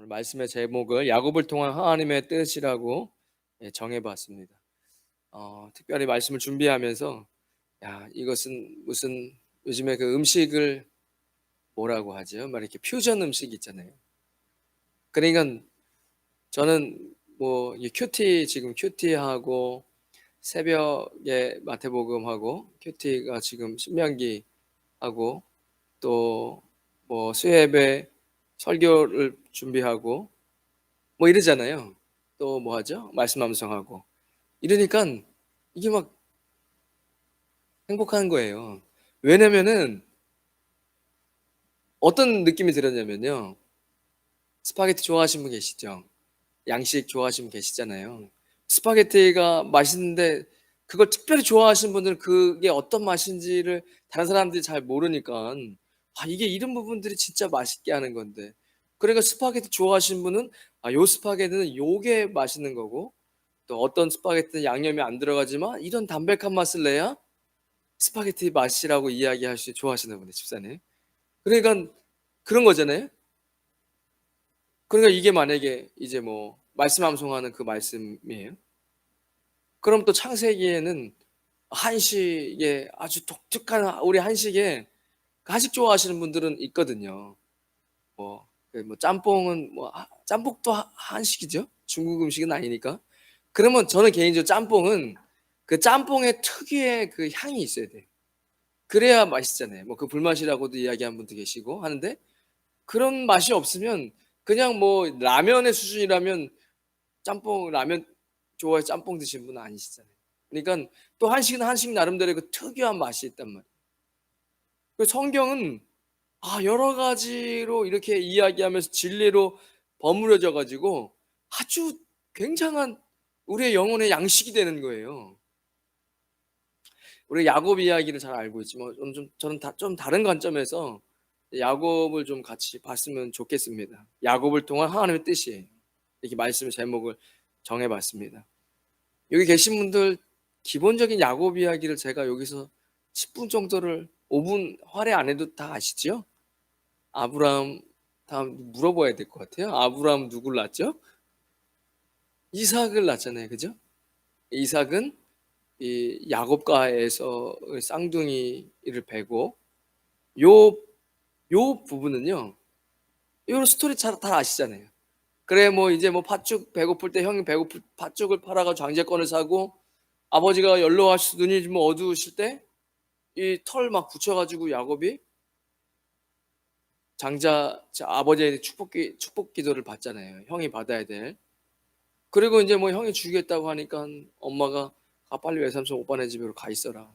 오늘 말씀의 제목을 야곱을 통한 하나님의 뜻이라고 정해봤습니다. 특별히 말씀을 준비하면서 이것은 무슨 요즘에 그 음식을 뭐라고 하죠? 막 이렇게 퓨전 음식 있잖아요. 그러니까 저는 뭐 큐티 지금 큐티하고 새벽에 마태복음하고 큐티가 지금 신명기하고 또 뭐 수요예배 설교를 준비하고 뭐 이러잖아요. 또 뭐 하죠? 말씀 암송하고. 이러니까 이게 막 행복한 거예요. 왜냐면은 어떤 느낌이 들었냐면요. 스파게티 좋아하시는 분 계시죠? 양식 좋아하시는 분 계시잖아요. 스파게티가 맛있는데 그걸 특별히 좋아하시는 분들은 그게 어떤 맛인지를 다른 사람들이 잘 모르니까 이게 이런 부분들이 진짜 맛있게 하는 건데. 그러니까 스파게티 좋아하시는 분은 요 스파게티는 요게 맛있는 거고 또 어떤 스파게티는 양념이 안 들어가지만 이런 담백한 맛을 내야 스파게티 맛이라고 이야기하시 좋아하시는 분이 집사님. 그러니까 그런 거잖아요. 그러니까 이게 만약에 이제 뭐 말씀 암송하는 그 말씀이에요. 그럼 또 창세기에는 한식에 아주 독특한 우리 한식에 그 한식 좋아하시는 분들은 있거든요. 뭐 짬뽕은 뭐 짬뽕도 한식이죠. 중국 음식은 아니니까. 그러면 저는 개인적으로 짬뽕은 그 짬뽕의 특유의 그 향이 있어야 돼요. 그래야 맛있잖아요. 뭐 그 불맛이라고도 이야기하는 분도 계시고 하는데 그런 맛이 없으면 그냥 뭐 라면의 수준이라면 짬뽕 라면 좋아해서 짬뽕 드시는 분은 아니시잖아요. 그러니까 또 한식은 한식 나름대로의 그 특유한 맛이 있단 말이에요. 그 성경은 여러 가지로 이렇게 이야기하면서 진리로 버무려져 가지고 아주 굉장한 우리의 영혼의 양식이 되는 거예요. 우리 야곱 이야기를 잘 알고 있지만 저는 좀 다른 관점에서 야곱을 좀 같이 봤으면 좋겠습니다. 야곱을 통한 하나님의 뜻이에요. 이렇게 말씀의 제목을 정해 봤습니다. 여기 계신 분들 기본적인 야곱 이야기를 제가 여기서 10분 정도를 5분 할애 안 해도 다 아시죠? 아브라함 다음 물어봐야 될 것 같아요. 아브라함 누굴 낳았죠? 이삭을 낳잖아요. 그죠? 이삭은 이 야곱과에서 쌍둥이를 베고 요 부분은요. 요 스토리 다 아시잖아요. 그래 뭐 이제 뭐 팥죽 배고플 때 형이 배고플 팥죽을 팔아 가지고 장제권을 사고 아버지가 연로하셔서 눈이 좀 어두우실 때 이 털 막 붙여 가지고 야곱이 아버지의 축복 기도를 받잖아요. 형이 받아야 될. 그리고 인제 뭐 형이 죽이겠다고 하니까 엄마가 "가 빨리 외삼촌 오빠네 집으로 가 있어라."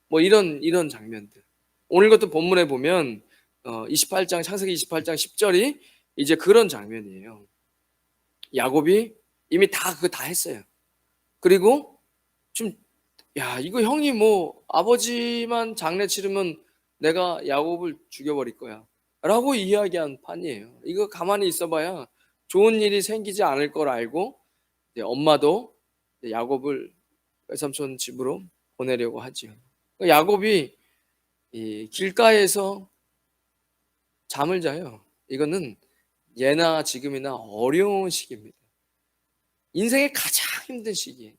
뭐 이런 장면들. 오늘 같은 본문에 보면 28장 창세기 28장 10 절이 이제 그런 장면이에요. 야곱이 이미 그거 다 했어요. 그리고 좀 이거 형이 뭐 아버지만 장례 치르면 내가 야곱을 죽여버릴 거야라고 이야기한 판이에요. 이거 가만히 있어봐야 좋은 일이 생기지 않을 걸 알고 이제 엄마도 이제 야곱을 외삼촌 집으로 보내려고 하지요. 야곱이 이 길가에서 잠을 자요. 이거는 예나 지금이나 어려운 시기입니다. 인생의 가장 힘든 시기예요.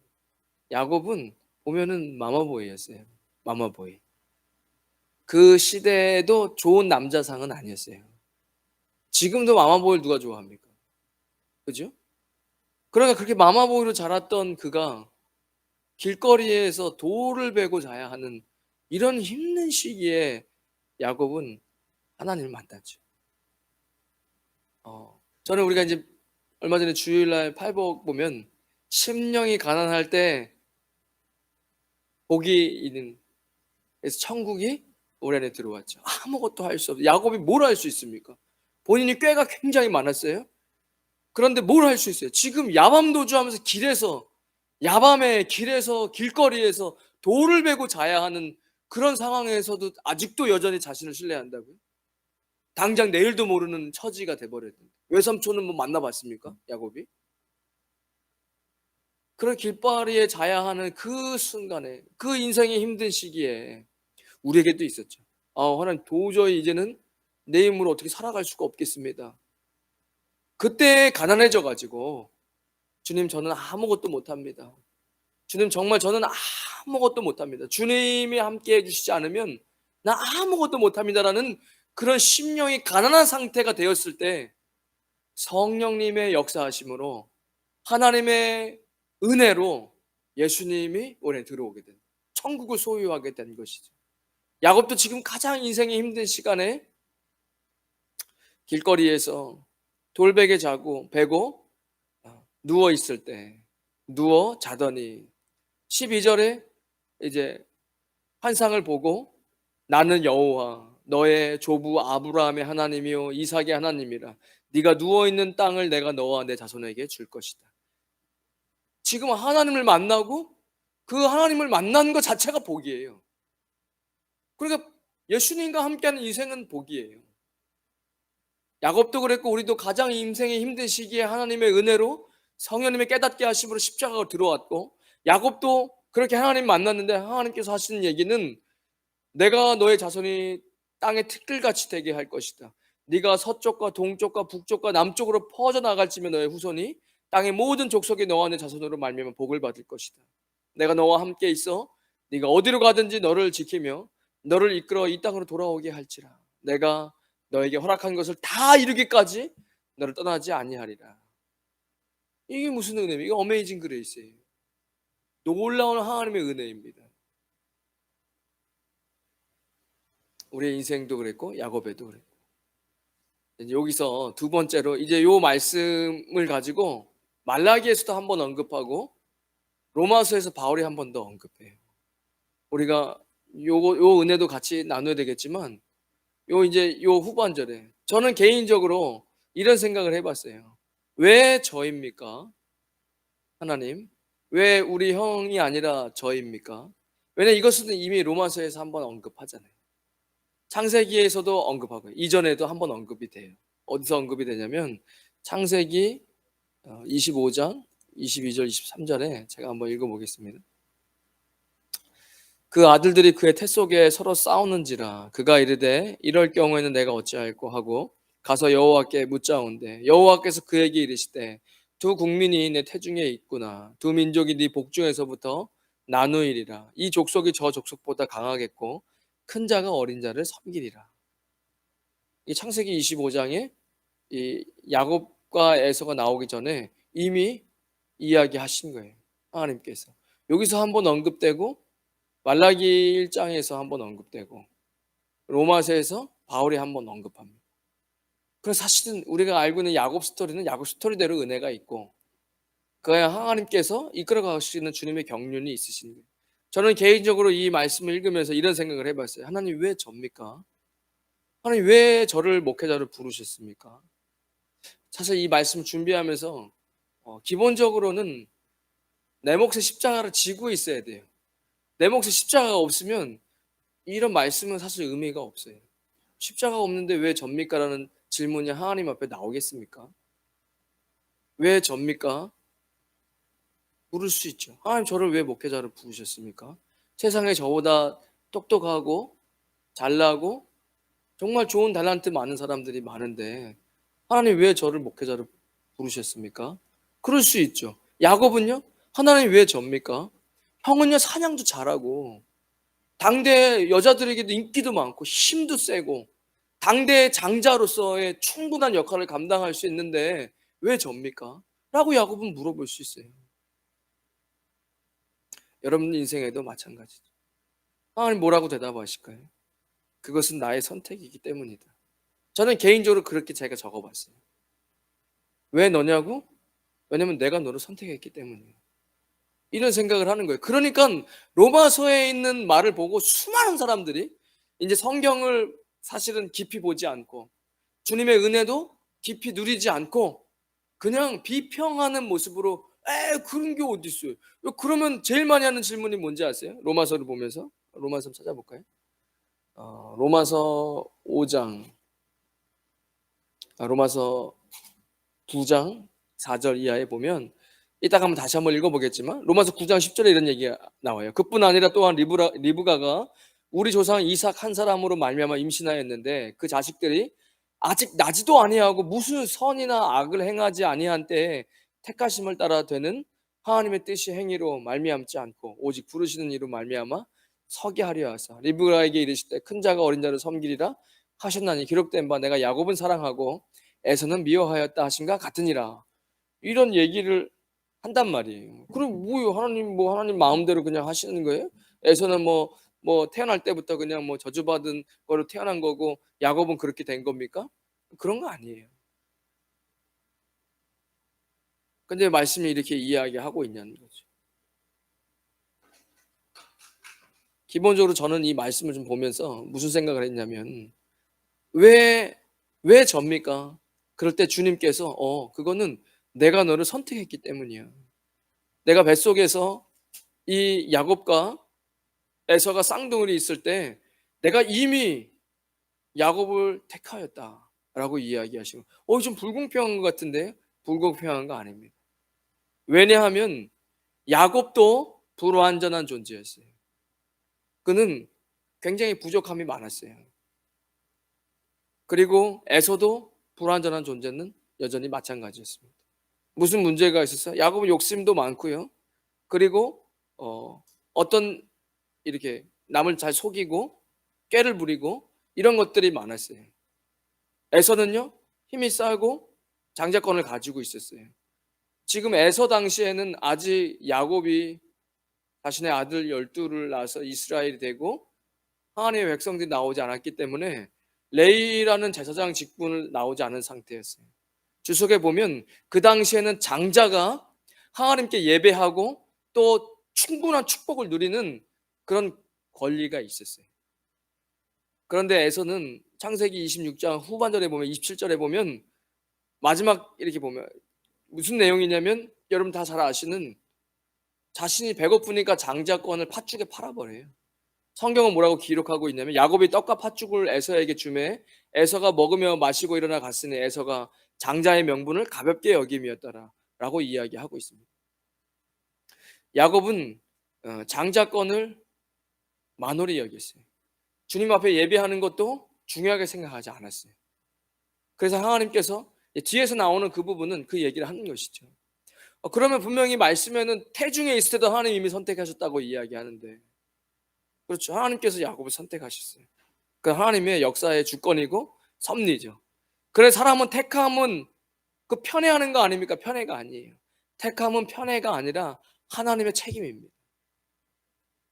야곱은 보면은 마마보이였어요. 마마보이. 그 시대에도 좋은 남자상은 아니었어요. 지금도 마마보이를 누가 좋아합니까? 그죠? 그러니까 그렇게 마마보이로 자랐던 그가 길거리에서 돌을 베고 자야 하는 이런 힘든 시기에 야곱은 하나님을 만났죠. 저는 우리가 이제 얼마 전에 주일날 팔복 보면 심령이 가난할 때 복이 있는 그래서 천국이 우리 안에 들어왔죠. 아무것도 할 수 없어요. 야곱이 뭘 할 수 있습니까? 본인이 꾀가 굉장히 많았어요. 그런데 뭘 할 수 있어요? 지금 야밤도주하면서 야밤에 길에서 길거리에서 돌을 베고 자야 하는 그런 상황에서도 아직도 여전히 자신을 신뢰한다고요? 당장 내일도 모르는 처지가 돼 버렸는데. 외삼촌은 뭐 만나 봤습니까? 야곱이? 그런 길바리에 자야 하는 그 순간에 그 인생의 힘든 시기에 우리에게도 있었죠. 하나님 도저히 이제는 내 힘으로 어떻게 살아갈 수가 없겠습니다. 그때 가난해져 가지고 주님 저는 아무것도 못합니다. 주님 정말 저는 아무것도 못합니다. 주님이 함께 해주시지 않으면 나 아무것도 못합니다라는 그런 심령이 가난한 상태가 되었을 때 성령님의 역사하심으로 하나님의 은혜로 예수님이 우리에 들어오게 된, 천국을 소유하게 된 것이죠. 야곱도 지금 가장 인생이 힘든 시간에 길거리에서 돌베개 자고 베고 누워 있을 때 누워 자더니 12절에 이제 환상을 보고 나는 여호와 너의 조부 아브라함의 하나님이요 이삭의 하나님이라. 네가 누워 있는 땅을 내가 너와 내 자손에게 줄 것이다. 지금 하나님을 만나고 그 하나님을 만난 것 자체가 복이에요. 그러니까 예수님과 함께하는 인생은 복이에요. 야곱도 그랬고 우리도 가장 인생의 힘든 시기에 하나님의 은혜로 성령님의 깨닫게 하심으로 십자가로 들어왔고, 야곱도 그렇게 하나님 만났는데 하나님께서 하시는 얘기는 내가 너의 자손이 땅의 티끌같이 되게 할 것이다. 네가 서쪽과 동쪽과 북쪽과 남쪽으로 퍼져나갈지며 너의 후손이 땅의 모든 족속이 너와 내 자손으로 말미암아 복을 받을 것이다. 내가 너와 함께 있어 네가 어디로 가든지 너를 지키며 너를 이끌어 이 땅으로 돌아오게 할지라. 내가 너에게 허락한 것을 다 이루기까지 너를 떠나지 아니하리라. 이게 무슨 은혜입니까? 이게 어메이징 그레이스예요. 놀라운 하나님의 은혜입니다. 우리의 인생도 그랬고 야곱에도 그랬고. 여기서 두 번째로 이제 요 말씀을 가지고 말라기에서도 한번 언급하고 로마서에서 바울이 한 번 더 언급해요. 우리가 요 은혜도 같이 나눠야 되겠지만 요 후반절에 저는 개인적으로 이런 생각을 해봤어요. 왜 저입니까? 하나님, 왜 우리 형이 아니라 저입니까? 왜냐면 이것은 이미 로마서에서 한번 언급하잖아요. 창세기에서도 언급하고요. 이전에도 한번 언급이 돼요. 어디서 언급이 되냐면 창세기 25장 22절 23절에 제가 한번 읽어보겠습니다. 그 아들들이 그의 태 속에 서로 싸우는지라 그가 이르되 이럴 경우에는 내가 어찌할꼬 하고 가서 여호와께 묻자온대 여호와께서 그에게 이르시되 두 국민이 내 태중에 있구나. 두 민족이 네 복중에서부터 나누이리라. 이 족속이 저 족속보다 강하겠고 큰 자가 어린 자를 섬기리라. 이 창세기 25장에 이 야곱과 에서가 나오기 전에 이미 이야기하신 거예요. 하나님께서 여기서 한번 언급되고 말라기 1장에서 한번 언급되고 로마서에서 바울이 한번 언급합니다. 그래서 사실은 우리가 알고 있는 야곱 스토리는 야곱 스토리대로 은혜가 있고 그야 하나님께서 이끌어 가시는 주님의 경륜이 있으신 거예요. 저는 개인적으로 이 말씀을 읽으면서 이런 생각을 해봤어요. 하나님 왜 접니까? 하나님 왜 저를 목회자로 부르셨습니까? 사실 이 말씀 준비하면서 기본적으로는 내 몫의 십자가를 지고 있어야 돼요. 내 몫의 십자가가 없으면 이런 말씀은 사실 의미가 없어요. 십자가가 없는데 왜 접니까? 라는 질문이 하나님 앞에 나오겠습니까? 왜 접니까? 물을 수 있죠. 하나님 저를 왜 목회자로 부르셨습니까? 세상에 저보다 똑똑하고 잘나고 정말 좋은 달란트 많은 사람들이 많은데 하나님 왜 저를 목회자로 부르셨습니까? 그럴 수 있죠. 야곱은요? 하나님 왜 접니까? 형은요 사냥도 잘하고 당대 여자들에게도 인기도 많고 힘도 세고 당대 장자로서의 충분한 역할을 감당할 수 있는데 왜 접니까? 라고 야곱은 물어볼 수 있어요. 여러분 인생에도 마찬가지죠. 하나님 뭐라고 대답하실까요? 그것은 나의 선택이기 때문이다. 저는 개인적으로 그렇게 제가 적어봤어요. 왜 너냐고? 왜냐면 내가 너를 선택했기 때문이에요. 이런 생각을 하는 거예요. 그러니까 로마서에 있는 말을 보고 수많은 사람들이 이제 성경을 사실은 깊이 보지 않고 주님의 은혜도 깊이 누리지 않고 그냥 비평하는 모습으로 그런 게 어디 있어요? 그러면 제일 많이 하는 질문이 뭔지 아세요? 로마서를 보면서 로마서 찾아볼까요? 로마서 5장 로마서 9장 4절 이하에 보면 이따가 한번 다시 한번 읽어보겠지만 로마서 9장 10절에 이런 얘기가 나와요. 그뿐 아니라 또한 리브가가 우리 조상 이삭 한 사람으로 말미암아 임신하였는데 그 자식들이 아직 나지도 아니하고 무슨 선이나 악을 행하지 아니한 때에 택하심을 따라 되는 하나님의 뜻이 행위로 말미암지 않고 오직 부르시는 이로 말미암아 서게 하려 하사 리브가에게 이르시되 큰 자가 어린 자를 섬기리라 하셨나니 기록된 바 내가 야곱은 사랑하고 에서는 미워하였다 하신가 같으니라. 이런 얘기를 한단 말이에요. 그럼 뭐 하나님 마음대로 그냥 하시는 거예요? 에서는 뭐 태어날 때부터 그냥 뭐 저주받은 거로 태어난 거고 야곱은 그렇게 된 겁니까? 그런 거 아니에요. 근데 말씀이 이렇게 이야기하고 있냐는 거죠. 기본적으로 저는 이 말씀을 좀 보면서 무슨 생각을 했냐면 왜 접니까? 그럴 때 주님께서 그거는 내가 너를 선택했기 때문이야. 내가 뱃속에서 이 야곱과 에서가 쌍둥이로 있을 때 내가 이미 야곱을 택하였다라고 이야기하시고 좀 불공평한 것 같은데 불공평한 거 아닙니다. 왜냐하면 야곱도 불완전한 존재였어요. 그는 굉장히 부족함이 많았어요. 그리고 에서도 불완전한 존재는 여전히 마찬가지였습니다. 무슨 문제가 있었어요? 야곱은 욕심도 많고요. 그리고 어떤 이렇게 남을 잘 속이고 꾀를 부리고 이런 것들이 많았어요. 에서는요 힘이 세고 장자권을 가지고 있었어요. 지금 에서 당시에는 아직 야곱이 자신의 아들 12를 낳아서 이스라엘이 되고 하나님의 백성들이 나오지 않았기 때문에 레이라는 제사장 직분을 나오지 않은 상태였어요. 주석에 보면 그 당시에는 장자가 하나님께 예배하고 또 충분한 축복을 누리는 그런 권리가 있었어요. 그런데 에서는 창세기 26장 후반절에 보면 27절에 보면 마지막 이렇게 보면 무슨 내용이냐면 여러분 다 잘 아시는 자신이 배고프니까 장자권을 팥죽에 팔아버려요. 성경은 뭐라고 기록하고 있냐면 야곱이 떡과 팥죽을 에서에게 주매 에서가 먹으며 마시고 일어나 갔으니 에서가 장자의 명분을 가볍게 여김이었더라 라고 이야기하고 있습니다. 야곱은 장자권을 만홀히 여겼어요. 주님 앞에 예배하는 것도 중요하게 생각하지 않았어요. 그래서 하나님께서 뒤에서 나오는 그 부분은 그 얘기를 하는 것이죠. 그러면 분명히 말씀에는 태중에 있을 때도 하나님 이미 선택하셨다고 이야기하는데 그렇죠. 하나님께서 야곱을 선택하셨어요. 그 하나님의 역사의 주권이고 섭리죠. 그래서 사람은 택함은 그 편애하는 거 아닙니까? 편애가 아니에요. 택함은 편애가 아니라 하나님의 책임입니다.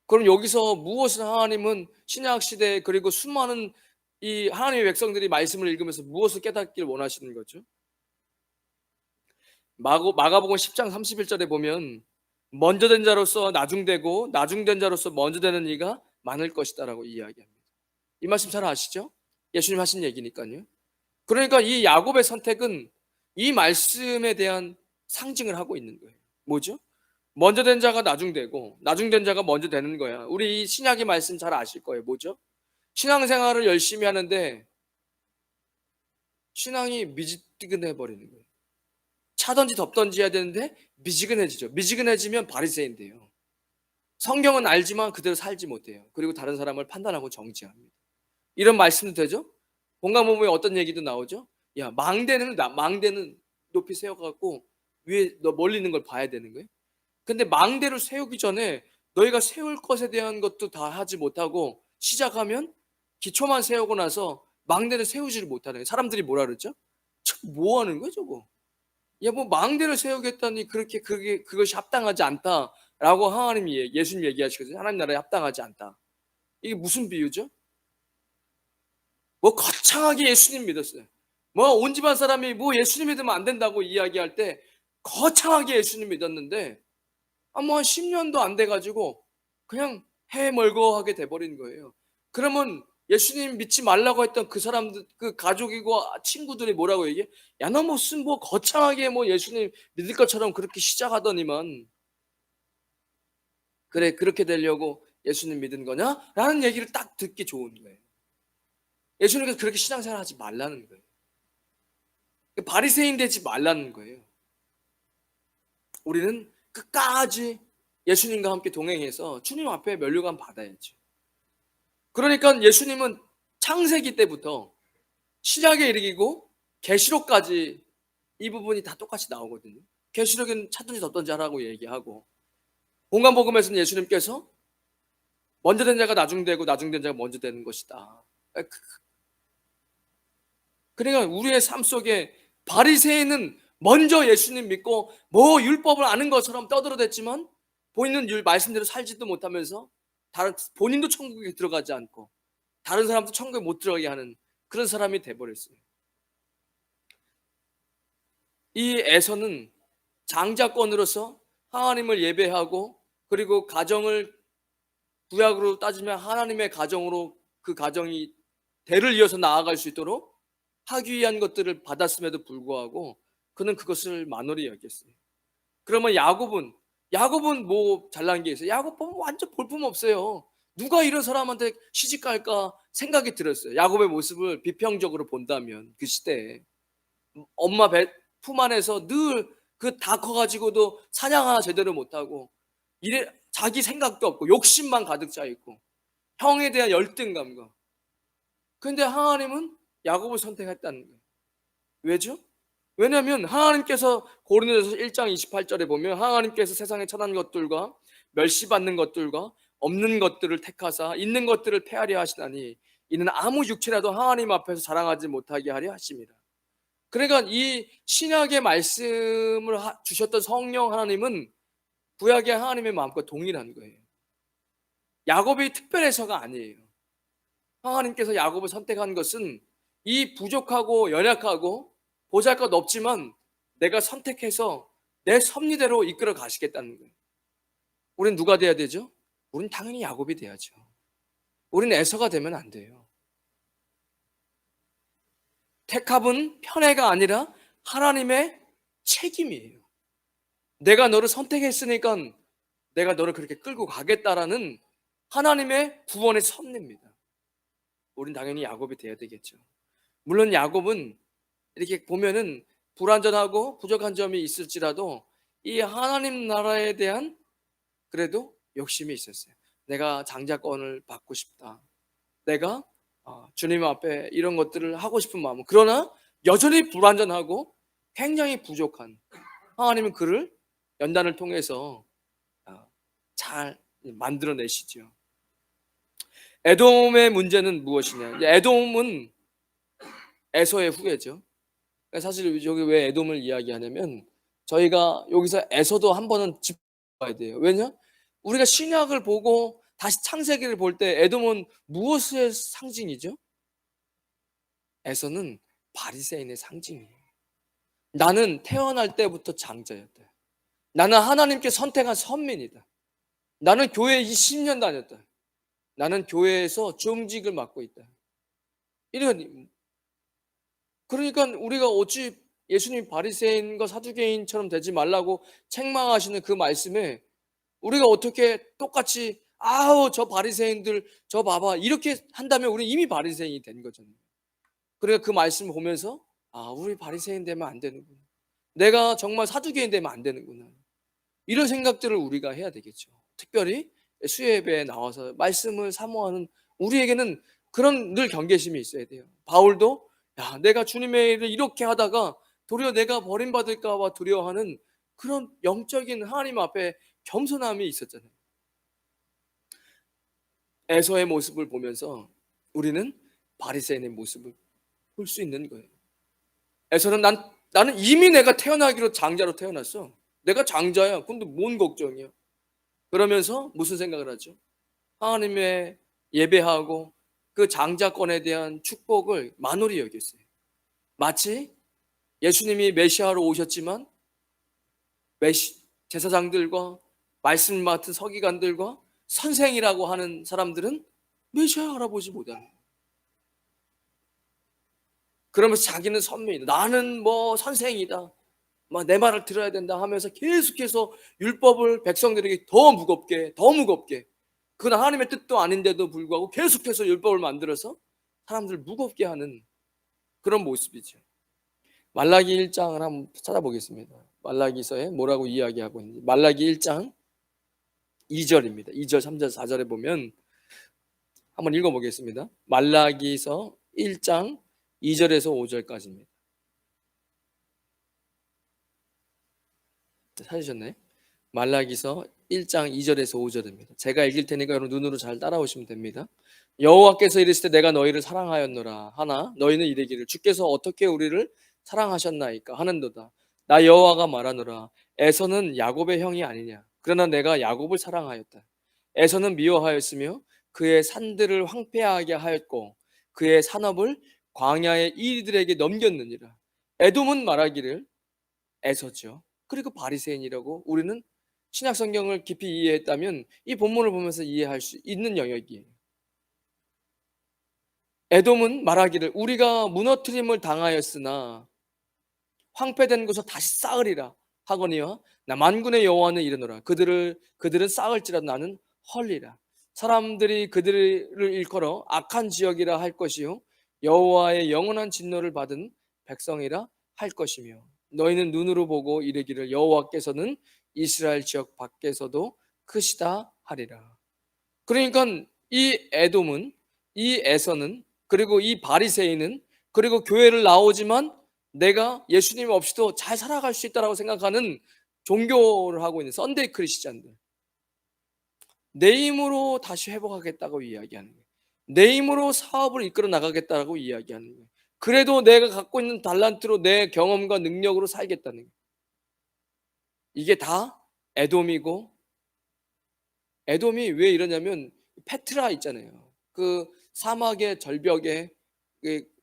그럼 여기서 무엇을 하나님은 신약 시대 그리고 수많은 이 하나님의 백성들이 말씀을 읽으면서 무엇을 깨닫기를 원하시는 거죠? 마가복음 10장 31절에 보면 먼저 된 자로서 나중되고 나중된 자로서 먼저 되는 이가 많을 것이다라고 이야기합니다. 이 말씀 잘 아시죠? 예수님 하신 얘기니까요. 그러니까 이 야곱의 선택은 이 말씀에 대한 상징을 하고 있는 거예요. 뭐죠? 먼저 된 자가 나중되고 나중된 자가 먼저 되는 거야. 우리 이 신약의 말씀 잘 아실 거예요. 뭐죠? 신앙생활을 열심히 하는데 신앙이 미지근해 버리는 거예요. 차든지 덥든지 해야 되는데 미지근해지죠. 미지근해지면 바리새인돼요. 성경은 알지만 그대로 살지 못해요. 그리고 다른 사람을 판단하고 정죄합니다. 이런 말씀도 되죠? 본강본부에 어떤 얘기도 나오죠? 야, 망대는 높이 세워갖고 위에 너 멀리 있는 걸 봐야 되는 거예요. 근데 망대를 세우기 전에 너희가 세울 것에 대한 것도 다 하지 못하고 시작하면 기초만 세우고 나서 망대를 세우지를 못하는 거예요. 사람들이 뭐라 그러죠? 뭐 하는 거야 저거? 야, 뭐 망대를 세우겠다니 그것이 합당하지 않다라고 하나님이 예수님 얘기하시거든요. 하나님 나라에 합당하지 않다. 이게 무슨 비유죠? 뭐 거창하게 예수님 믿었어요. 뭐 온 집안 사람이 뭐 예수님 믿으면 안 된다고 이야기할 때 거창하게 예수님 믿었는데 뭐 한 10년도 안 돼가지고 그냥 해멀거하게 돼버린 거예요. 그러면 예수님 믿지 말라고 했던 그 사람들, 그 가족이고 친구들이 뭐라고 얘기해? 야, 너 무슨 뭐 거창하게 뭐 예수님 믿을 것처럼 그렇게 시작하더니만 그래 그렇게 되려고 예수님 믿은 거냐? 라는 얘기를 딱 듣기 좋은 거예요. 예수님께서 그렇게 신앙생활 하지 말라는 거예요. 바리새인 되지 말라는 거예요. 우리는 끝까지 예수님과 함께 동행해서 주님 앞에 면류관 받아야죠. 그러니까 예수님은 창세기 때부터 신약에 이르기고 계시록까지 이 부분이 다 똑같이 나오거든요. 계시록은 찾든지 덮든지 하라고 얘기하고, 공간복음에서는 예수님께서 먼저 된 자가 나중 되고 나중 된 자가 먼저 되는 것이다. 그러니까 우리의 삶 속에 바리새인은 먼저 예수님 믿고 뭐 율법을 아는 것처럼 떠들어댔지만 보이는 말씀대로 살지도 못하면서 본인도 천국에 들어가지 않고 다른 사람도 천국에 못 들어가게 하는 그런 사람이 돼버렸어요. 이 에서는 장자권으로서 하나님을 예배하고, 그리고 가정을 구약으로 따지면 하나님의 가정으로 그 가정이 대를 이어서 나아갈 수 있도록 하기 위한 것들을 받았음에도 불구하고 그는 그것을 만홀히 여겼어요. 그러면 야곱은 뭐 잘난 게 있어요? 야곱은 완전 볼품없어요. 누가 이런 사람한테 시집 갈까 생각이 들었어요. 야곱의 모습을 비평적으로 본다면 그 시대에 엄마 품 안에서 늘 그 다 커가지고도 사냥 하나 제대로 못하고, 이래 자기 생각도 없고 욕심만 가득 차 있고 형에 대한 열등감과. 그런데 하나님은 야곱을 선택했다는 거예요. 왜죠? 왜냐하면 하나님께서 고린도전서 1장 28절에 보면 하나님께서 세상에 천한 것들과 멸시받는 것들과 없는 것들을 택하사 있는 것들을 폐하려 하시나니 이는 아무 육체라도 하나님 앞에서 자랑하지 못하게 하려 하십니다. 그러니까 이 신약의 말씀을 주셨던 성령 하나님은 구약의 하나님의 마음과 동일한 거예요. 야곱이 특별해서가 아니에요. 하나님께서 야곱을 선택한 것은 이 부족하고 연약하고 보잘것없지만 내가 선택해서 내 섭리대로 이끌어 가시겠다는 거예요. 우린 누가 돼야 되죠? 우린 당연히 야곱이 돼야죠. 우린 에서가 되면 안 돼요. 택합은 편애가 아니라 하나님의 책임이에요. 내가 너를 선택했으니까 내가 너를 그렇게 끌고 가겠다라는 하나님의 구원의 섭리입니다. 우린 당연히 야곱이 돼야 되겠죠. 물론 야곱은 이렇게 보면은 불완전하고 부족한 점이 있을지라도 이 하나님 나라에 대한 그래도 욕심이 있었어요. 내가 장자권을 받고 싶다. 내가 주님 앞에 이런 것들을 하고 싶은 마음은, 그러나 여전히 불완전하고 굉장히 부족한 하나님은 그를 연단을 통해서 잘 만들어내시죠. 에돔의 문제는 무엇이냐? 에돔은 에서의 후예죠. 사실 여기 왜 에돔을 이야기하냐면 저희가 여기서 에서도 한 번은 짚어야 돼요. 왜냐? 우리가 신약을 보고 다시 창세기를 볼 때 에돔은 무엇의 상징이죠? 에서는 바리새인의 상징이에요. 나는 태어날 때부터 장자였다. 나는 하나님께 선택한 선민이다. 나는 교회에 20년 다녔다. 나는 교회에서 중직을 맡고 있다. 그러니까 우리가 어찌 예수님 바리새인과 사두개인처럼 되지 말라고 책망하시는 그 말씀에 우리가 어떻게 똑같이 아우 저 바리새인들 저 봐봐 이렇게 한다면 우리 이미 바리새인이 된 거잖아요. 그러니까 그 말씀을 보면서 우리 바리새인 되면 안 되는구나. 내가 정말 사두개인 되면 안 되는구나. 이런 생각들을 우리가 해야 되겠죠. 특별히 수요예배에 나와서 말씀을 사모하는 우리에게는 그런 늘 경계심이 있어야 돼요. 바울도 내가 주님의 일을 이렇게 하다가 도리어 내가 버림받을까 봐 두려워하는 그런 영적인 하나님 앞에 겸손함이 있었잖아요. 에서의 모습을 보면서 우리는 바리새인의 모습을 볼 수 있는 거예요. 에서는 나는 이미 내가 태어나기로 장자로 태어났어. 내가 장자야. 근데 뭔 걱정이야. 그러면서 무슨 생각을 하죠? 하나님의 예배하고 그 장자권에 대한 축복을 만홀히 여겼어요. 마치 예수님이 메시아로 오셨지만 제사장들과 말씀 맡은 서기관들과 선생이라고 하는 사람들은 메시아 알아보지 못하는 거예요. 그러면서 자기는 선배이다. 나는 뭐 선생이다. 막 내 말을 들어야 된다 하면서 계속해서 율법을 백성들에게 더 무겁게 그건 하나님의 뜻도 아닌데도 불구하고 계속해서 율법을 만들어서 사람들을 무겁게 하는 그런 모습이죠. 말라기 1장을 한번 찾아보겠습니다. 말라기서에 뭐라고 이야기하고 있는지. 말라기 1장 2절입니다. 2절, 3절, 4절에 보면 한번 읽어보겠습니다. 말라기서 1장 2절에서 5절까지입니다. 찾으셨나요? 말라기서 1장 2절에서 5절입니다. 제가 읽을 테니까 여러분 눈으로 잘 따라오시면 됩니다. 여호와께서 이르시되 내가 너희를 사랑하였노라 하나 너희는 이르기를 주께서 어떻게 우리를 사랑하셨나이까 하는도다. 나 여호와가 말하노라 에서는 야곱의 형이 아니냐 그러나 내가 야곱을 사랑하였다. 에서는 미워하였으며 그의 산들을 황폐하게 하였고 그의 산업을 광야의 이들에게 넘겼느니라. 에돔은 말하기를 에서죠. 그리고 바리새인이라고 우리는 신약 성경을 깊이 이해했다면 이 본문을 보면서 이해할 수 있는 영역이에요. 에돔은 말하기를 우리가 무너뜨림을 당하였으나 황폐된 곳을 다시 쌓으리라 하거니와 나 만군의 여호와는 이르노라 그들은 쌓을지라도 나는 헐리라. 사람들이 그들을 일컬어 악한 지역이라 할 것이요 여호와의 영원한 진노를 받은 백성이라 할 것이며 너희는 눈으로 보고 이르기를 여호와께서는 이스라엘 지역 밖에서도 크시다 하리라. 그러니까 이 에돔은 이 에서는 그리고 이 바리새인은 그리고 교회를 나오지만 내가 예수님 없이도 잘 살아갈 수 있다라고 생각하는 종교를 하고 있는 썬데이 크리스찬들, 내 힘으로 다시 회복하겠다고 이야기하는 거예요. 내 힘으로 사업을 이끌어 나가겠다고 이야기하는 거예요. 그래도 내가 갖고 있는 달란트로 내 경험과 능력으로 살겠다는 거예요. 이게 다 에돔이고, 에돔이 왜 이러냐면 페트라 있잖아요. 그 사막의 절벽에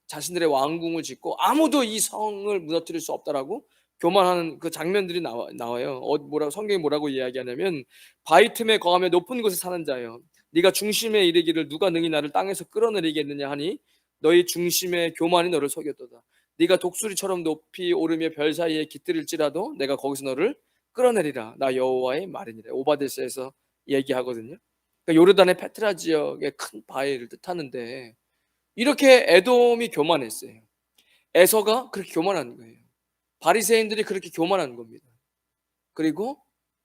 자신들의 왕궁을 짓고 아무도 이 성을 무너뜨릴 수 없다라고 교만하는 그 장면들이 나와요. 뭐라고 성경이 뭐라고 이야기하냐면 바위 틈에 거하며 높은 곳에 사는 자여 네가 중심에 이르기를 누가 능히 나를 땅에서 끌어내리겠느냐 하니 너희 중심의 교만이 너를 속였도다. 네가 독수리처럼 높이 오르며 별 사이에 깃들일지라도 내가 거기서 너를 끌어내리라. 나 여호와의 말이니라. 오바데스에서 얘기하거든요. 그러니까 요르단의 페트라 지역의 큰 바위를 뜻하는데 이렇게 에돔이 교만했어요. 에서가 그렇게 교만한 거예요. 바리새인들이 그렇게 교만한 겁니다. 그리고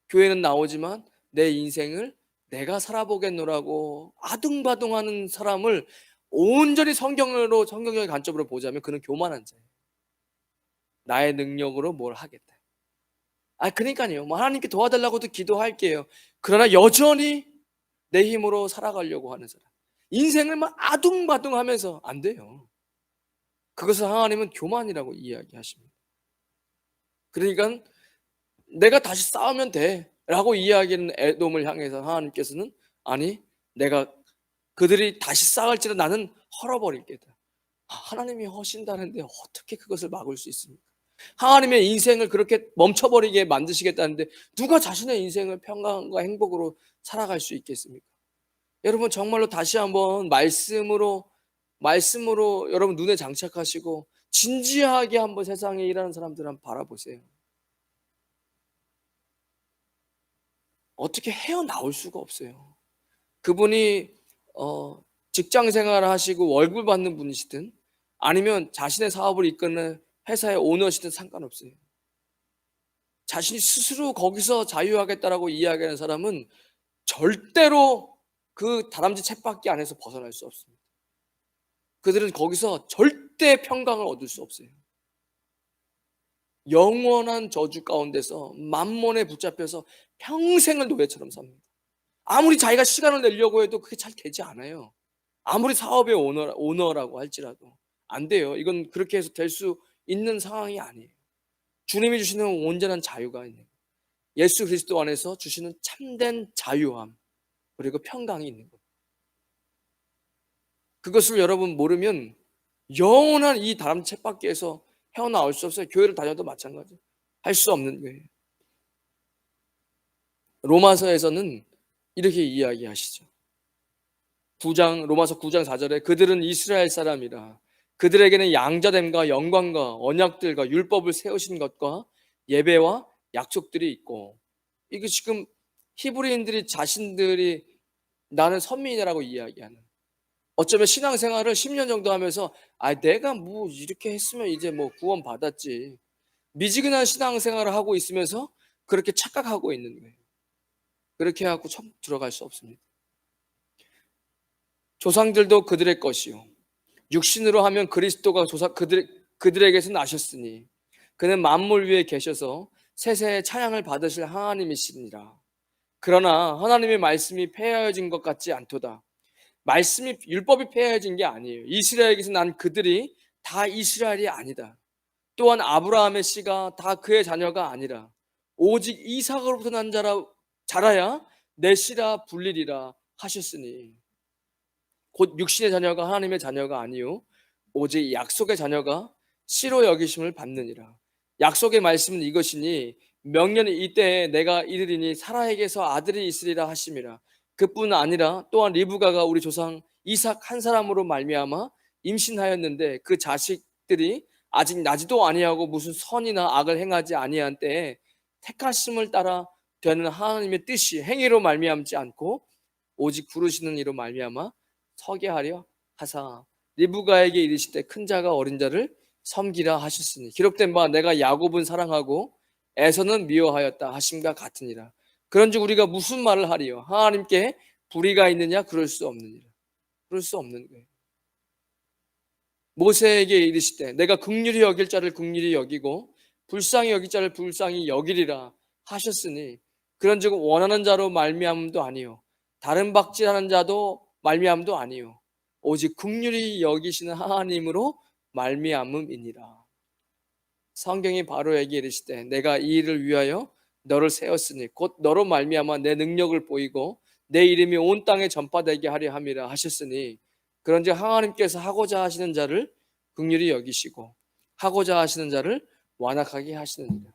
교회는 나오지만 내 인생을 내가 살아보겠노라고 아둥바둥하는 사람을 온전히 성경적인 관점으로 보자면 그는 교만한 자예요. 나의 능력으로 뭘 하겠다. 그러니까요. 뭐 하나님께 도와달라고도 기도할게요. 그러나 여전히 내 힘으로 살아가려고 하는 사람. 인생을 막 아둥바둥하면서 안 돼요. 그것을 하나님은 교만이라고 이야기하십니다. 그러니까 내가 다시 싸우면 돼라고 이야기하는 에돔을 향해서 하나님께서는 아니 내가 그들이 다시 싸울지라 나는 헐어버릴 게다. 하나님이 하신다는데 어떻게 그것을 막을 수 있습니까? 하나님의 인생을 그렇게 멈춰버리게 만드시겠다는데 누가 자신의 인생을 평강과 행복으로 살아갈 수 있겠습니까? 여러분 정말로 다시 한번 말씀으로 여러분 눈에 장착하시고 진지하게 한번 세상에 일하는 사람들 한번 바라보세요. 어떻게 헤어나올 수가 없어요. 그분이 직장 생활을 하시고 월급 받는 분이시든 아니면 자신의 사업을 이끄는 회사의 오너시든 상관없어요. 자신이 스스로 거기서 자유하겠다라고 이야기하는 사람은 절대로 그 다람쥐 쳇바퀴 안에서 벗어날 수 없습니다. 그들은 거기서 절대 평강을 얻을 수 없어요. 영원한 저주 가운데서 만몬에 붙잡혀서 평생을 노예처럼 삽니다. 아무리 자기가 시간을 내려고 해도 그게 잘 되지 않아요. 아무리 사업의 오너라고 할지라도 안 돼요. 이건 그렇게 해서 될 수 있는 상황이 아니에요. 주님이 주시는 온전한 자유가 있는 거예요. 예수 그리스도 안에서 주시는 참된 자유함 그리고 평강이 있는 거예요. 그것을 여러분 모르면 영원한 이 다람쥐 쳇바퀴에서 헤어나올 수 없어요. 교회를 다녀도 마찬가지. 할 수 없는 거예요. 로마서에서는 이렇게 이야기하시죠. 로마서 9장 4절에 그들은 이스라엘 사람이라 그들에게는 양자됨과 영광과 언약들과 율법을 세우신 것과 예배와 약속들이 있고 이게 지금 히브리인들이 자신들이 나는 선민이라고 이야기하는 어쩌면 신앙생활을 10년 정도 하면서 내가 뭐 이렇게 했으면 이제 뭐 구원 받았지 미지근한 신앙생활을 하고 있으면서 그렇게 착각하고 있는 거예요. 그렇게 해갖고 천국 들어갈 수 없습니다. 조상들도 그들의 것이요 육신으로 하면 그리스도가 그들에게서 나셨으니 그는 만물 위에 계셔서 세세의 찬양을 받으실 하나님이시니라. 그러나 하나님의 말씀이 폐하여진 것 같지 않도다. 말씀이 율법이 폐하여진 게 아니에요. 이스라엘에게서 난 그들이 다 이스라엘이 아니다. 또한 아브라함의 씨가 다 그의 자녀가 아니라 오직 이삭으로부터 난 자라야 내 씨라 불리리라 하셨으니 곧 육신의 자녀가 하나님의 자녀가 아니요 오직 약속의 자녀가 씨로 여기심을 받느니라. 약속의 말씀은 이것이니 명년이 이때에 내가 이르리니 사라에게서 아들이 있으리라 하심이라. 그뿐 아니라 또한 리브가가 우리 조상 이삭 한 사람으로 말미암아 임신하였는데 그 자식들이 아직 나지도 아니하고 무슨 선이나 악을 행하지 아니한 때에 택하심을 따라 되는 하나님의 뜻이 행위로 말미암지 않고 오직 부르시는 이로 말미암아 서게 하려 하사 리브가에게 이르시되 큰 자가 어린 자를 섬기라 하셨으니 기록된 바 내가 야곱은 사랑하고 에서는 미워하였다 하심과 같으니라. 그런즉 우리가 무슨 말을 하리요? 하나님께 불의가 있느냐? 그럴 수 없느니라. 그럴 수 없는 거예요. 모세에게 이르시되 내가 긍휼히 여길 자를 긍휼히 여기고 불쌍히 여길 자를 불쌍히 여기리라 하셨으니 그런즉 원하는 자로 말미암음도 아니요 다른 박질하는 자도 말미암음도 아니요 오직 긍휼히 여기시는 하나님으로 말미암음이니라. 성경이 바로에게 이르시되 내가 이 일을 위하여 너를 세웠으니 곧 너로 말미암아 내 능력을 보이고 내 이름이 온 땅에 전파되게 하려 함이라 하셨으니 그런즉 하나님께서 하고자 하시는 자를 긍휼히 여기시고 하고자 하시는 자를 완악하게 하시느니라.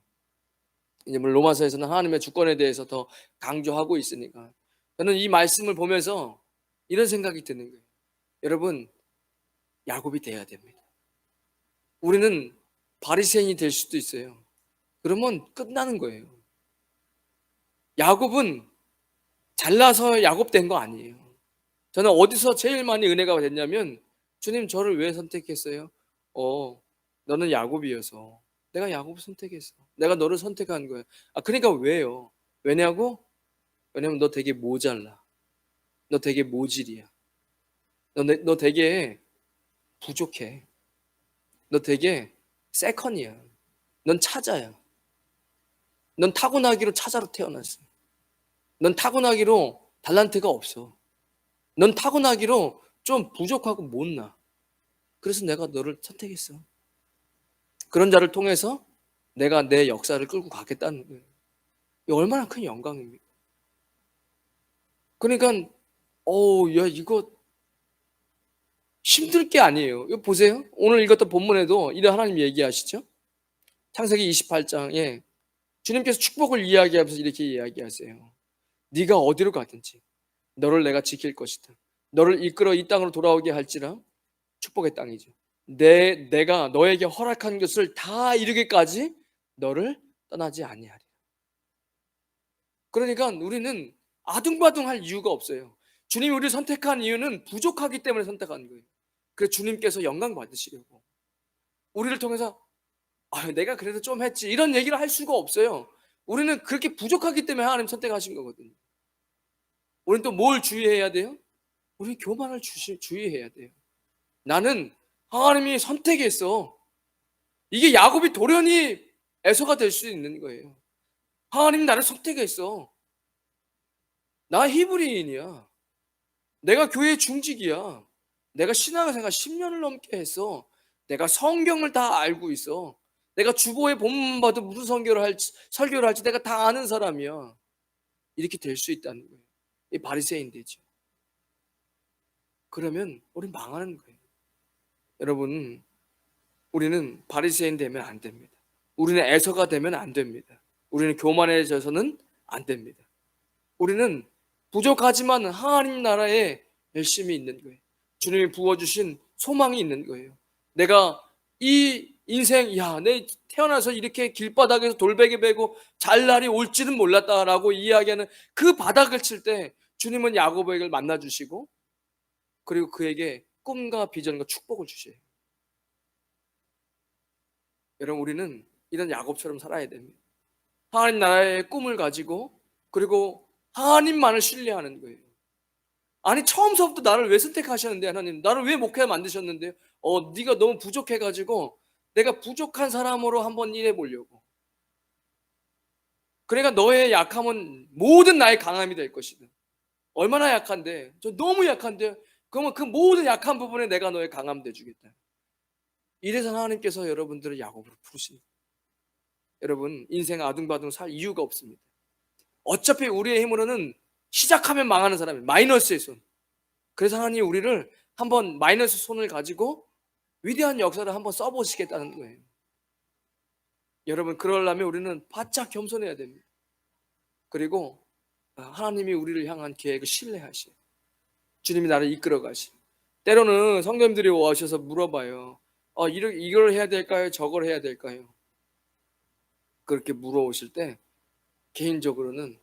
이제 물론 로마서에서는 하나님의 주권에 대해서 더 강조하고 있으니까 저는 이 말씀을 보면서 이런 생각이 드는 거예요. 여러분, 야곱이 돼야 됩니다. 우리는 바리새인이 될 수도 있어요. 그러면 끝나는 거예요. 야곱은 잘나서 야곱 된 거 아니에요. 저는 어디서 제일 많이 은혜가 됐냐면 주님 저를 왜 선택했어요? 너는 야곱이어서 내가 야곱을 선택했어. 내가 너를 선택한 거야. 그러니까 왜요? 왜냐고? 왜냐면 너 되게 모자라. 너 되게 모질이야. 너 되게 부족해. 너 되게 세컨이야. 넌 차자야. 넌 타고나기로 차자로 태어났어. 넌 타고나기로 달란트가 없어. 넌 타고나기로 좀 부족하고 못나. 그래서 내가 너를 선택했어. 그런 자를 통해서 내가 내 역사를 끌고 가겠다는 거예요. 이 얼마나 큰 영광입니까? 그러니까 야 이거 힘들 게 아니에요. 이거 보세요. 오늘 읽었던 본문에도 이런 하나님 얘기하시죠. 창세기 28장에 주님께서 축복을 이야기하면서 이렇게 이야기하세요. 네가 어디로 가든지 너를 내가 지킬 것이다. 너를 이끌어 이 땅으로 돌아오게 할지라 축복의 땅이죠. 내가 너에게 허락한 것을 다 이루기까지 너를 떠나지 아니하리라. 그러니까 우리는 아둥바둥할 이유가 없어요. 주님이 우리를 선택한 이유는 부족하기 때문에 선택한 거예요. 그래서 주님께서 영광 받으시려고 우리를 통해서 내가 그래도 좀 했지 이런 얘기를 할 수가 없어요. 우리는 그렇게 부족하기 때문에 하나님 선택하신 거거든요. 우리는 또 뭘 주의해야 돼요? 우리는 교만을 주의해야 돼요. 나는 하나님이 선택했어. 이게 야곱이 돌연히 에서가 될 수 있는 거예요. 하나님이 나를 선택했어. 나 히브리인이야. 내가 교회 중직이야. 내가 신앙생활 10년을 넘게 했어. 내가 성경을 다 알고 있어. 내가 주보에 본문 봐도 무슨 설교를 할지 내가 다 아는 사람이야. 이렇게 될 수 있다는 거예요. 이 바리새인 되죠. 그러면 우리 망하는 거예요. 여러분, 우리는 바리새인 되면 안 됩니다. 우리는 에서가 되면 안 됩니다. 우리는 교만해져서는 안 됩니다. 우리는 부족하지만 하나님 나라에 열심히 있는 거예요. 주님이 부어주신 소망이 있는 거예요. 내가 이 인생, 내 태어나서 이렇게 길바닥에서 돌베개 베고 잘 날이 올지는 몰랐다라고 이야기하는 그 바닥을 칠 때 주님은 야곱에게 만나주시고 그리고 그에게 꿈과 비전과 축복을 주셔요. 여러분, 우리는 이런 야곱처럼 살아야 됩니다. 하나님 나라의 꿈을 가지고 그리고 하나님만을 신뢰하는 거예요. 아니 처음서부터 나를 왜 선택하셨는데 하나님 나를 왜 목회에 만드셨는데요? 네가 너무 부족해 가지고 내가 부족한 사람으로 한번 일해 보려고. 그러니까 너의 약함은 모든 나의 강함이 될 것이다. 얼마나 약한데? 저 너무 약한데? 그러면 그 모든 약한 부분에 내가 너의 강함 돼 주겠다. 이래서 하나님께서 여러분들을 야곱으로 부르십니다. 여러분, 인생 아둥바둥 살 이유가 없습니다. 어차피 우리의 힘으로는 시작하면 망하는 사람이에요. 마이너스의 손. 그래서 하나님이 우리를 한번 마이너스 손을 가지고 위대한 역사를 한번 써보시겠다는 거예요. 여러분, 그러려면 우리는 바짝 겸손해야 됩니다. 그리고 하나님이 우리를 향한 계획을 신뢰하시고 주님이 나를 이끌어 가시고, 때로는 성도님들이 오셔서 물어봐요. 이걸 해야 될까요? 저걸 해야 될까요? 그렇게 물어오실 때 개인적으로는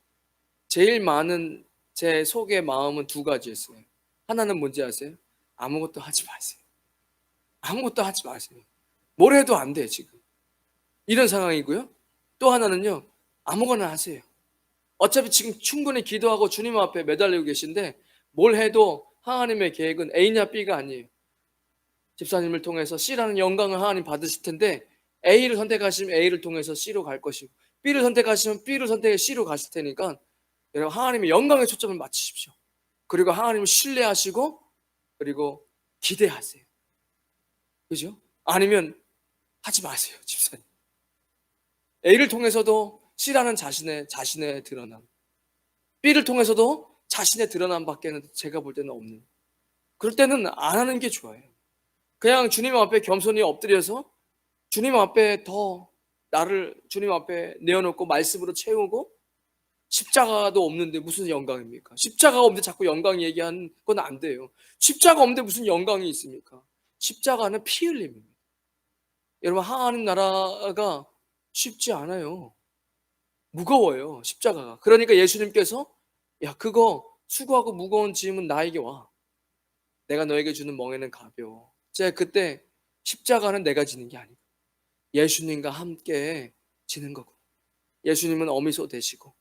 제일 많은 제 속의 마음은 두 가지였어요. 하나는 뭔지 아세요? 아무것도 하지 마세요. 아무것도 하지 마세요. 뭘 해도 안 돼, 지금. 이런 상황이고요. 또 하나는요, 아무거나 하세요. 어차피 지금 충분히 기도하고 주님 앞에 매달리고 계신데 뭘 해도 하나님의 계획은 A냐 B가 아니에요. 집사님을 통해서 C라는 영광을 하나님 받으실 텐데 A를 선택하시면 A를 통해서 C로 갈 것이고, B를 선택하시면 B를 선택해 C로 가실 테니까 여러분, 하나님의 영광에 초점을 맞추십시오. 그리고 하나님을 신뢰하시고 그리고 기대하세요. 그죠? 아니면 하지 마세요, 집사님. A를 통해서도 C라는 자신의 드러남, B를 통해서도 자신의 드러남밖에는 제가 볼 때는 없는, 그럴 때는 안 하는 게 좋아요. 그냥 주님 앞에 겸손히 엎드려서 주님 앞에 주님 앞에 내어놓고 말씀으로 채우고, 십자가도 없는데 무슨 영광입니까? 십자가가 없는데 자꾸 영광 얘기하는 건 안 돼요. 십자가 없는데 무슨 영광이 있습니까? 십자가는 피 흘림입니다. 여러분, 하나님 나라가 쉽지 않아요. 무거워요, 십자가가. 그러니까 예수님께서 야, 그거 수고하고 무거운 짐은 나에게 와. 내가 너에게 주는 멍에는 가벼워. 제가 그때 십자가는 내가 지는 게 아니고 예수님과 함께 지는 거고, 예수님은 어미소 되시고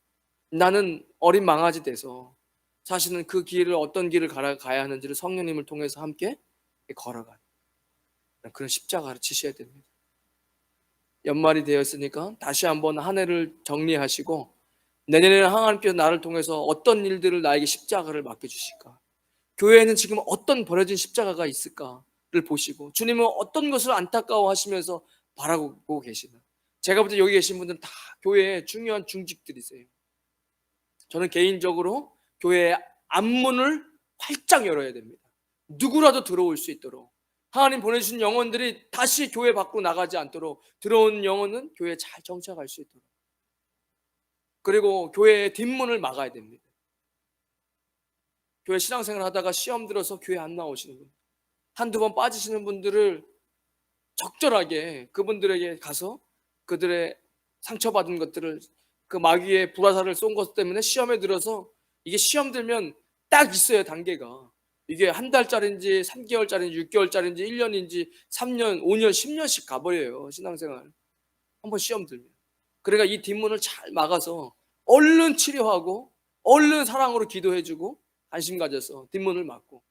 나는 어린 망아지 돼서 사실은 그 길을 어떤 길을 가야 하는지를 성령님을 통해서 함께 걸어가는 그런 십자가를 지셔야 됩니다. 연말이 되었으니까 다시 한번 한 해를 정리하시고 내년에는 하나님께서 나를 통해서 어떤 일들을 나에게 십자가를 맡겨주실까, 교회에는 지금 어떤 버려진 십자가가 있을까를 보시고 주님은 어떤 것을 안타까워하시면서 바라보고 계시나. 제가 볼 때 여기 계신 분들은 다 교회의 중요한 중직들이세요. 저는 개인적으로 교회의 앞문을 활짝 열어야 됩니다. 누구라도 들어올 수 있도록, 하나님 보내주신 영혼들이 다시 교회 밖으로 나가지 않도록, 들어온 영혼은 교회에 잘 정착할 수 있도록, 그리고 교회의 뒷문을 막아야 됩니다. 교회 신앙생활 하다가 시험 들어서 교회 안 나오시는 분, 한두 번 빠지시는 분들을 적절하게 그분들에게 가서 그들의 상처받은 것들을, 그 마귀의 불화살을 쏜 것 때문에 시험에 들어서, 이게 시험 들면 딱 있어요, 단계가. 이게 한 달짜리인지 3개월짜리인지 6개월짜리인지 1년인지 3년 5년 10년씩 가버려요, 신앙생활 한번 시험 들면. 그러니까 이 뒷문을 잘 막아서 얼른 치료하고 얼른 사랑으로 기도해주고 관심 가져서 뒷문을 막고,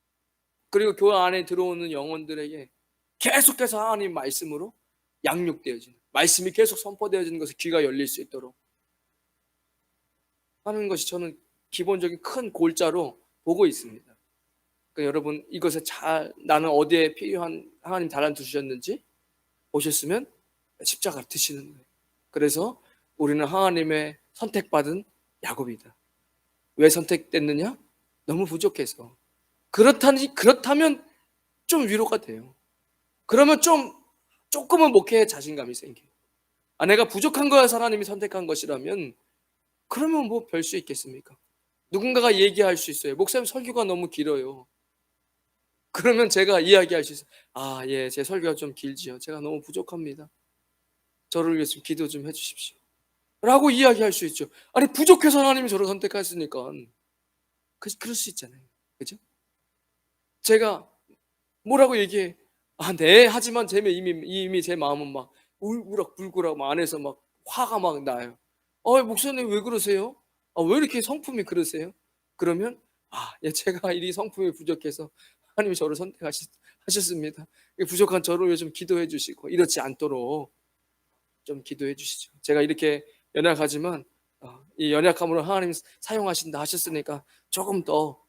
그리고 교회 안에 들어오는 영혼들에게 계속해서 하나님 말씀으로 양육되어지는, 말씀이 계속 선포되어지는 것에 귀가 열릴 수 있도록 하는 것이 저는 기본적인 큰 골자로 보고 있습니다. 그러니까 여러분, 이것에 잘 나는 어디에 필요한 하나님 달란트 주셨는지 보셨으면 십자가를 드시는 거예요. 그래서 우리는 하나님의 선택받은 야곱이다. 왜 선택됐느냐? 너무 부족해서. 그렇다면 좀 위로가 돼요. 그러면 조금은 목회에 자신감이 생겨요. 내가 부족한 거여서 하나님이 선택한 것이라면 그러면 뭐 별 수 있겠습니까? 누군가가 얘기할 수 있어요. 목사님 설교가 너무 길어요. 그러면 제가 이야기할 수 있어요. 예, 제 설교가 좀 길지요. 제가 너무 부족합니다. 저를 위해서 기도 좀 해주십시오. 라고 이야기할 수 있죠. 부족해서 하나님이 저를 선택했으니까. 그럴 수 있잖아요. 그죠? 제가 뭐라고 얘기해? 네. 하지만 이미 제 마음은 막 울고락 막 안에서 막 화가 막 나요. 목사님 왜 그러세요? 왜 이렇게 성품이 그러세요? 그러면 예, 제가 이 성품이 부족해서 하나님이 저를 하셨습니다. 부족한 저를 위해 좀 기도해 주시고 이렇지 않도록 좀 기도해 주시죠. 제가 이렇게 연약하지만 이 연약함으로 하나님이 사용하신다 하셨으니까 조금 더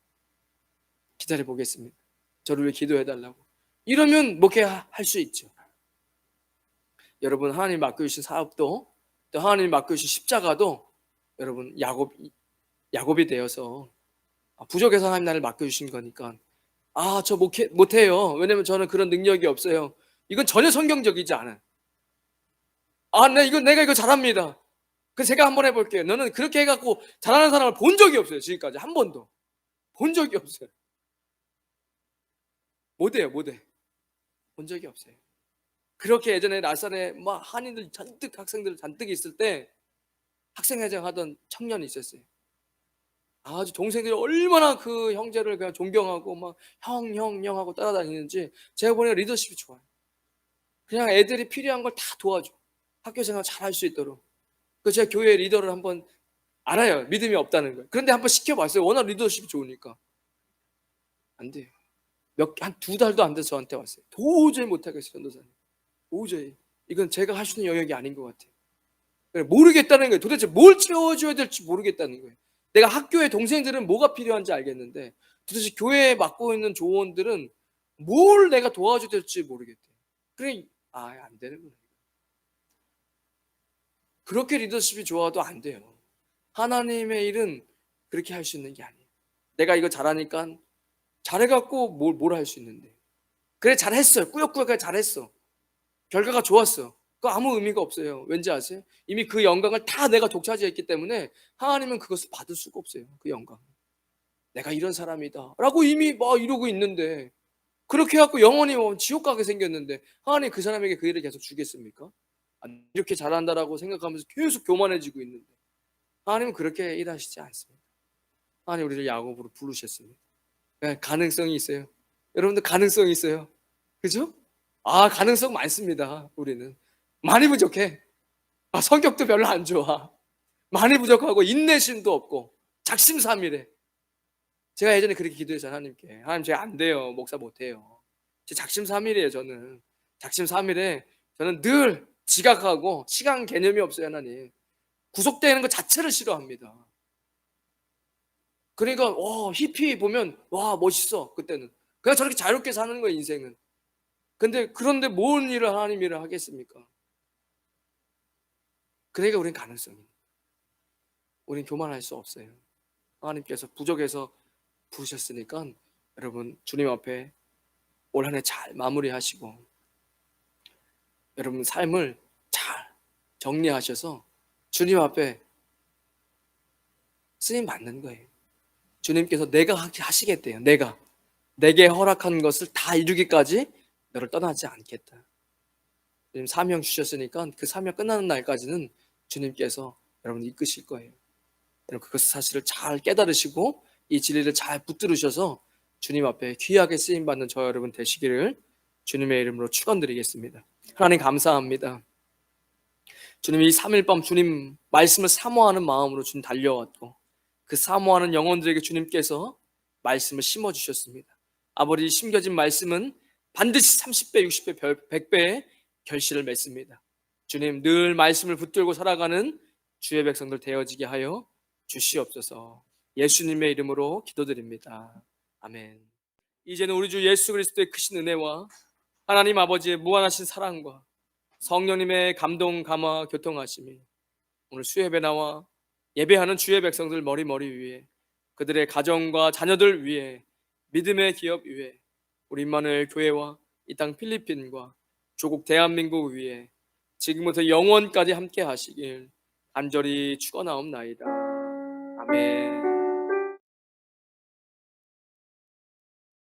기다려 보겠습니다. 저를 위해 기도해 달라고. 이러면 목회할 수 있죠. 여러분, 하나님 맡겨주신 사업도, 또 하나님 맡겨주신 십자가도 여러분 야곱이 되어서 부족해서 하나님 나를 맡겨주신 거니까 저 못해요. 왜냐면 저는 그런 능력이 없어요. 이건 전혀 성경적이지 않아요. 내가 이거 잘합니다. 그 제가 한번 해볼게요. 너는 그렇게 해갖고 잘하는 사람을 본 적이 없어요. 지금까지 한 번도 본 적이 없어요. 못해요, 못해. 본 적이 없어요. 그렇게 예전에 나사렛에 막 한인들 잔뜩, 학생들 잔뜩 있을 때 학생회장 하던 청년이 있었어요. 아주 동생들이 얼마나 그 형제를 그냥 존경하고 막 형 하고 따라다니는지 제가 보니까 리더십이 좋아요. 그냥 애들이 필요한 걸 다 도와줘. 학교 생활 잘 할 수 있도록. 그 제가 교회 리더를 한번 알아요. 믿음이 없다는 거예요. 그런데 한번 시켜봤어요. 워낙 리더십이 좋으니까. 안 돼요. 한 2달도 안 돼서 저한테 왔어요. 도저히 못하겠어요, 전도사님. 도저히. 이건 제가 할 수 있는 영역이 아닌 것 같아요. 모르겠다는 거예요. 도대체 뭘 채워줘야 될지 모르겠다는 거예요. 내가 학교에 동생들은 뭐가 필요한지 알겠는데 도대체 교회에 맡고 있는 조원들은 뭘 내가 도와줘야 될지 모르겠대요. 그래, 안 되는구나. 그렇게 리더십이 좋아도 안 돼요. 하나님의 일은 그렇게 할 수 있는 게 아니에요. 내가 이거 잘하니까 잘해갖고 뭘 할 수 있는데. 그래, 잘했어요. 꾸역꾸역 잘했어. 결과가 좋았어. 그거 아무 의미가 없어요. 왠지 아세요? 이미 그 영광을 다 내가 독차지했기 때문에 하나님은 그것을 받을 수가 없어요. 그 영광. 내가 이런 사람이다 라고 이미 막 이러고 있는데 그렇게 해갖고 영원히 지옥 가게 생겼는데 하나님 그 사람에게 그 일을 계속 주겠습니까? 이렇게 잘한다라고 생각하면서 계속 교만해지고 있는데 하나님은 그렇게 일하시지 않습니다. 하나님 우리를 야곱으로 부르셨습니다. 가능성이 있어요. 여러분들 가능성이 있어요. 그죠? 가능성 많습니다. 우리는 많이 부족해. 성격도 별로 안 좋아. 많이 부족하고 인내심도 없고 작심삼일해. 제가 예전에 그렇게 기도해서 하나님께 하나님 제가 안 돼요. 목사 못해요. 제 작심삼일이에요. 저는 작심삼일에 저는 늘 지각하고 시간 개념이 없어요. 하나님 구속되는 것 자체를 싫어합니다. 그러니까 히피 보면 와 멋있어. 그때는 그냥 저렇게 자유롭게 사는 거예요. 인생은. 그런데 뭔 일을 하나님 일을 하겠습니까? 그러니까 우리는 가능성이 우린 교만할 수 없어요. 하나님께서 부족해서 부르셨으니까 여러분 주님 앞에 올 한 해 잘 마무리하시고 여러분 삶을 잘 정리하셔서 주님 앞에 쓰임 받는 거예요. 주님께서 내가 하시겠대요. 내게 허락한 것을 다 이루기까지 너를 떠나지 않겠다. 주님 사명 주셨으니까 그 사명 끝나는 날까지는 주님께서 여러분 이끄실 거예요. 여러분 그 사실을 잘 깨달으시고 이 진리를 잘 붙들으셔서 주님 앞에 귀하게 쓰임받는 저 여러분 되시기를 주님의 이름으로 축원드리겠습니다. 하나님 감사합니다. 주님 이 3일 밤 주님 말씀을 사모하는 마음으로 주님 달려왔고 그 사모하는 영혼들에게 주님께서 말씀을 심어주셨습니다. 아버지 심겨진 말씀은 반드시 30배, 60배, 100배의 결실을 맺습니다. 주님 늘 말씀을 붙들고 살아가는 주의 백성들 되어지게 하여 주시옵소서. 예수님의 이름으로 기도드립니다. 아멘. 이제는 우리 주 예수 그리스도의 크신 은혜와 하나님 아버지의 무한하신 사랑과 성령님의 감동, 감화, 교통하심이 오늘 수협에 나와 예배하는 주의 백성들 머리 위에 그들의 가정과 자녀들 위에 믿음의 기업 위에 우리 임마누엘 교회와 이 땅 필리핀과 조국 대한민국 위에 지금부터 영원까지 함께 하시길 간절히 축원하옵나이다. 아멘.